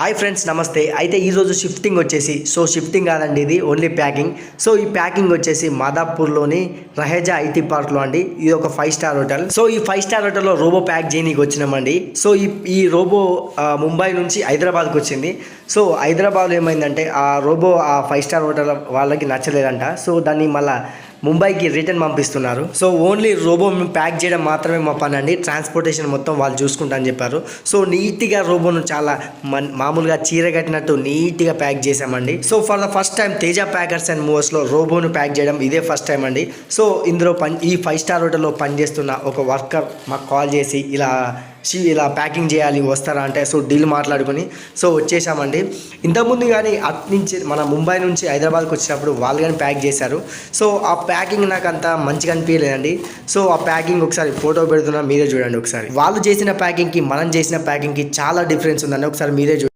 Hi friends, నమస్తే. అయితే ఈరోజు షిఫ్టింగ్ వచ్చేసి షిఫ్టింగ్ కాదండి, ఇది ఓన్లీ ప్యాకింగ్. ఈ ప్యాకింగ్ వచ్చేసి మాదాపూర్లోని రహేజా ఐటీ పార్క్లో అండి. ఇది ఒక 5 స్టార్ హోటల్. ఈ 5 స్టార్ హోటల్లో రోబో ప్యాక్ చేయనీకి వచ్చినామండి. ఈ రోబో ముంబై నుంచి హైదరాబాద్కి వచ్చింది. హైదరాబాద్లో ఏమైందంటే ఆ రోబో ఆ 5 స్టార్ హోటల్ వాళ్ళకి నచ్చలేదంట. దాన్ని మళ్ళీ ముంబైకి రిటర్న్ పంపిస్తున్నారు. ఓన్లీ రోబో మేము ప్యాక్ చేయడం మాత్రమే మా పని అండి. ట్రాన్స్పోర్టేషన్ మొత్తం వాళ్ళు చూసుకుంటా అని చెప్పారు. నీట్గా రోబోను చాలా మామూలుగా చీర కట్టినట్టు నీట్గా ప్యాక్ చేసామండి. For the first time Teja packers and మూవర్స్లో రోబోను ప్యాక్ చేయడం ఇదే ఫస్ట్ టైం అండి. ఇందులో ఈ 5 స్టార్ హోటల్లో పనిచేస్తున్న ఒక వర్కర్ మాకు కాల్ చేసి ఇలా ప్యాకింగ్ చేయాలి వస్తారా అంటే డీల్ మాట్లాడుకొని వచ్చేసామండి. ఇంతకుముందు కానీ నుంచి మన ముంబై నుంచి హైదరాబాద్కి వచ్చినప్పుడు వాళ్ళు కానీ ప్యాక్ చేశారు. ఆ ప్యాకింగ్ నాకు అంత మంచిగా అనిపించలేదండి. ఆ ప్యాకింగ్ ఒకసారి ఫోటో పెడుతున్నా, మీరే చూడండి. ఒకసారి వాళ్ళు చేసిన ప్యాకింగ్కి మనం చేసిన ప్యాకింగ్కి చాలా డిఫరెన్స్ ఉందండి. ఒకసారి మీరే చూడండి.